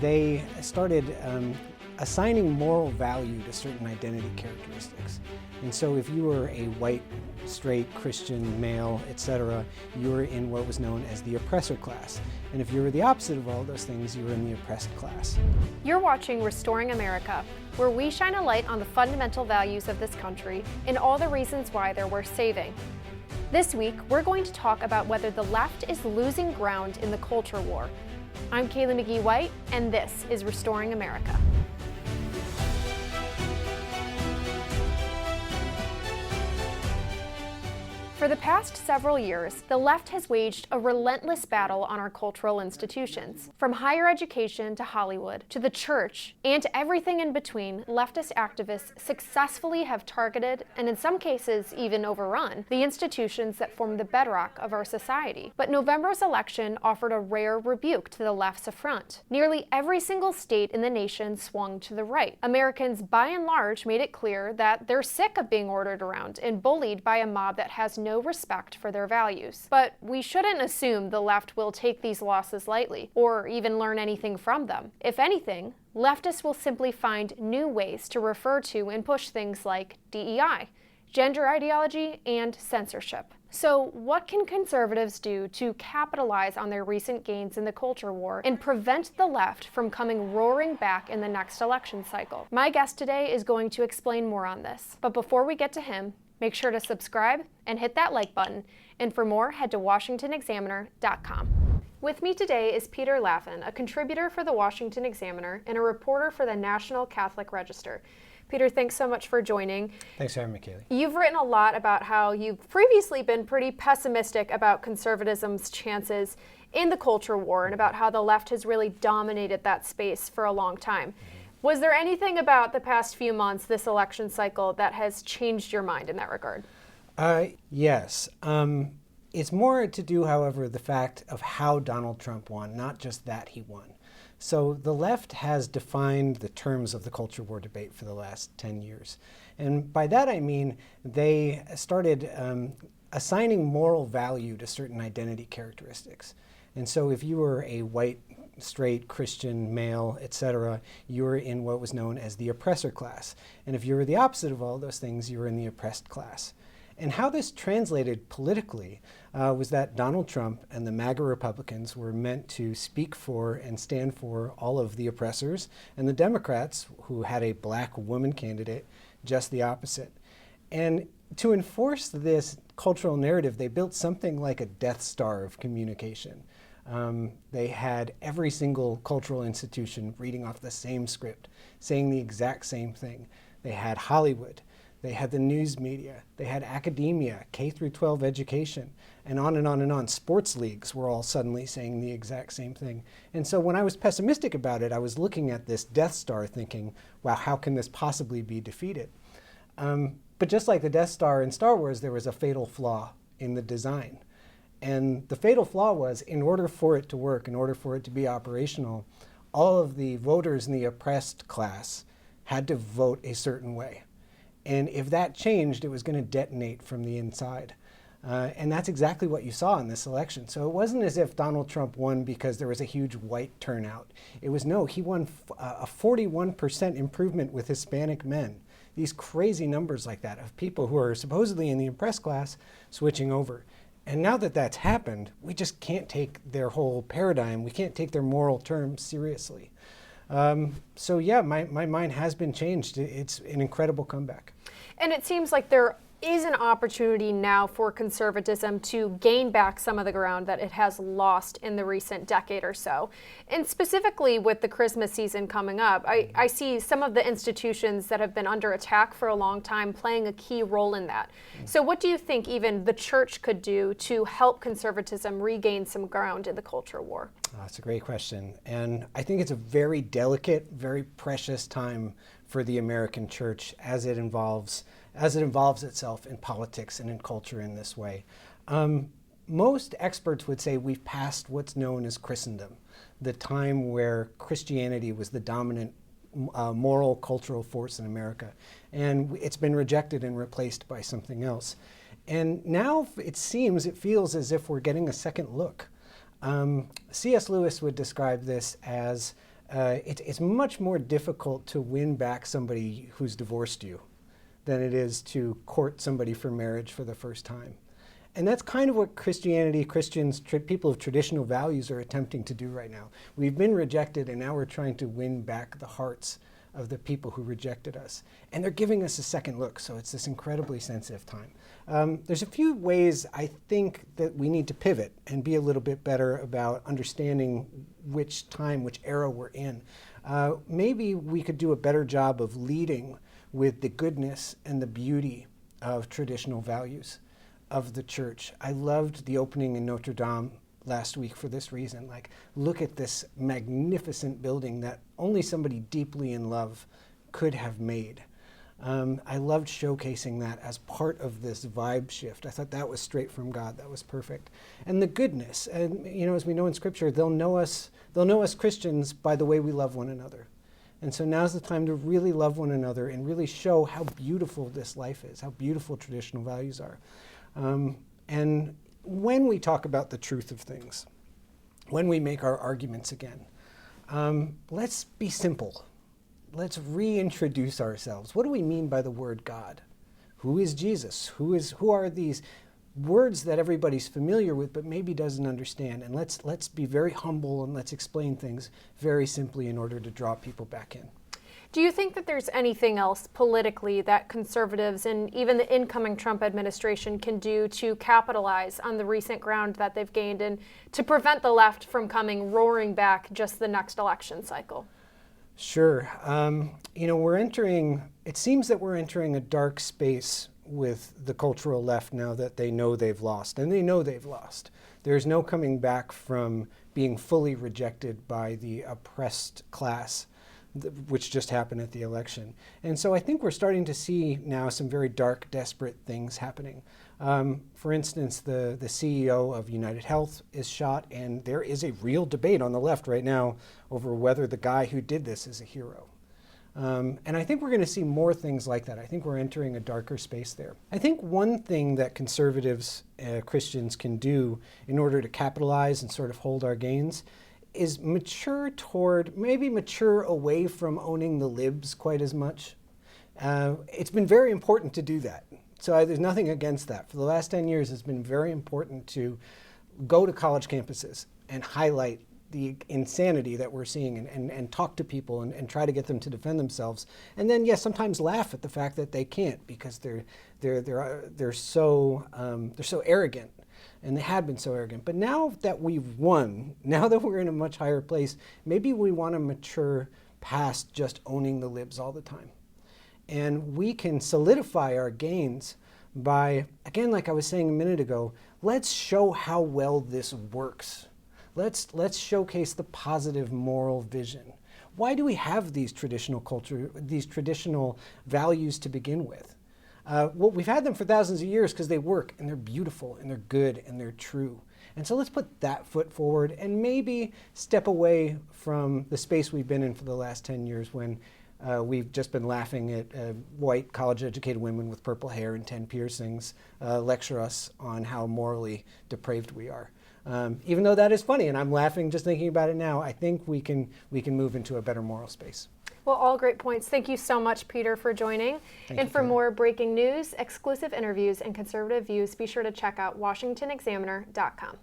they started assigning moral value to certain identity characteristics. And so if you were a white, straight, Christian, male, etc., you were in what was known as the oppressor class. And if you were the opposite of all those things, you were in the oppressed class. You're watching Restoring America, where we shine a light on the fundamental values of this country and all the reasons why they're worth saving. This week, we're going to talk about whether the left is losing ground in the culture war. I'm Kaylee McGee-White, and this is Restoring America. For the past several years, the left has waged a relentless battle on our cultural institutions. From higher education to Hollywood, to the church, and to everything in between, leftist activists successfully have targeted, and in some cases even overrun, the institutions that form the bedrock of our society. But November's election offered a rare rebuke to the left's affront. Nearly every single state in the nation swung to the right. Americans, by and large, made it clear that they're sick of being ordered around and bullied by a mob that has no respect for their values. But we shouldn't assume the left will take these losses lightly, or even learn anything from them. If anything, leftists will simply find new ways to refer to and push things like DEI, gender ideology, and censorship. So what can conservatives do to capitalize on their recent gains in the culture war and prevent the left from coming roaring back in the next election cycle? My guest today is going to explain more on this. But before we get to him, make sure to subscribe and hit that like button. And for more, head to WashingtonExaminer.com. With me today is Peter Laughin, a contributor for the Washington Examiner and a reporter for the National Catholic Register. Peter, thanks so much for joining. Thanks for having me, Kaylee. You've written a lot about how you've previously been pretty pessimistic about conservatism's chances in the culture war and about how the left has really dominated that space for a long time. Was there anything about the past few months, this election cycle, that has changed your mind in that regard? Yes. It's more to do, however, the fact of how Donald Trump won, not just that he won. So the left has defined the terms of the culture war debate for the last 10 years. And by that I mean they started assigning moral value to certain identity characteristics. And so if you were a white, straight, Christian, male, etc., you were in what was known as the oppressor class. And if you were the opposite of all those things, you were in the oppressed class. And how this translated politically was that Donald Trump and the MAGA Republicans were meant to speak for and stand for all of the oppressors, and the Democrats, who had a black woman candidate, just the opposite. And to enforce this cultural narrative, they built something like a Death Star of communication. They had every single cultural institution reading off the same script, saying the exact same thing. They had Hollywood, they had the news media, they had academia, K through 12 education, and on and on and on. Sports leagues were all suddenly saying the exact same thing. And so when I was pessimistic about it, I was looking at this Death Star thinking, wow, how can this possibly be defeated? But just like the Death Star in Star Wars, there was a fatal flaw in the design. And the fatal flaw was, in order for it to work, in order for it to be operational, all of the voters in the oppressed class had to vote a certain way. And if that changed, it was going to detonate from the inside. And that's exactly what you saw in this election. So it wasn't as if Donald Trump won because there was a huge white turnout. It was, no, he won a 41% improvement with Hispanic men. These crazy numbers like that of people who are supposedly in the oppressed class switching over. And now that that's happened, we just can't take their whole paradigm, we can't take their moral terms seriously. So yeah, my mind has been changed. It's an incredible comeback. And it seems like there is an opportunity now for conservatism to gain back some of the ground that it has lost in the recent decade or so. And specifically with the Christmas season coming up, I see some of the institutions that have been under attack for a long time playing a key role in that. So what do you think even the church could do to help conservatism regain some ground in the culture war? That's a great question. And I think it's a very delicate, very precious time for the American church as it involves itself in politics and in culture in this way. Most experts would say we've passed what's known as Christendom, the time where Christianity was the dominant moral, cultural force in America. And it's been rejected and replaced by something else. And now it feels as if we're getting a second look. C.S. Lewis would describe this as it's much more difficult to win back somebody who's divorced you than it is to court somebody for marriage for the first time. And that's kind of what Christianity, Christians, people of traditional values are attempting to do right now. We've been rejected, and now we're trying to win back the hearts of the people who rejected us. And they're giving us a second look, so it's this incredibly sensitive time. There's a few ways I think that we need to pivot and be a little bit better about understanding which time, which era we're in. Maybe we could do a better job of leading with the goodness and the beauty of traditional values of the church. I loved the opening in Notre Dame last week for this reason. Like, look at this magnificent building that only somebody deeply in love could have made. I loved showcasing that as part of this vibe shift. I thought that was straight from God. That was perfect. And the goodness, and as we know in Scripture, they'll know us Christians by the way we love one another. And so now's the time to really love one another and really show how beautiful this life is, how beautiful traditional values are. And when we talk about the truth of things, when we make our arguments again, let's be simple. Let's reintroduce ourselves. What do we mean by the word God? Who is Jesus? Who are these words that everybody's familiar with but maybe doesn't understand? And let's be very humble and let's explain things very simply in order to draw people back in. Do you think that there's anything else politically that conservatives and even the incoming Trump administration can do to capitalize on the recent ground that they've gained and to prevent the left from coming roaring back just the next election cycle? Sure. It seems that we're entering a dark space with the cultural left now that they know they've lost, and they know they've lost. There's no coming back from being fully rejected by the oppressed class, which just happened at the election. And so I think we're starting to see now some very dark, desperate things happening. For instance, the CEO of United Health is shot, and there is a real debate on the left right now over whether the guy who did this is a hero. And I think we're going to see more things like that. I think we're entering a darker space there. I think one thing that conservatives, Christians can do in order to capitalize and sort of hold our gains is mature away from owning the libs quite as much. It's been very important to do that. So there's nothing against that. For the last 10 years, it's been very important to go to college campuses and highlight the insanity that we're seeing and talk to people and try to get them to defend themselves. And then, yes, sometimes laugh at the fact that they can't because they're so arrogant. And they had been so arrogant. But now that we've won, now that we're in a much higher place, maybe we want to mature past just owning the libs all the time. And we can solidify our gains by, again, like I was saying a minute ago, let's show how well this works. Let's showcase the positive moral vision. Why do we have these traditional values to begin with? Well, we've had them for thousands of years because they work and they're beautiful and they're good and they're true. And so let's put that foot forward and maybe step away from the space we've been in for the last 10 years when we've just been laughing at white college-educated women with purple hair and 10 piercings lecture us on how morally depraved we are. Even though that is funny and I'm laughing just thinking about it now, I think we can move into a better moral space. Well, all great points. Thank you so much, Peter, for joining. And for more breaking news, exclusive interviews, and conservative views, be sure to check out WashingtonExaminer.com.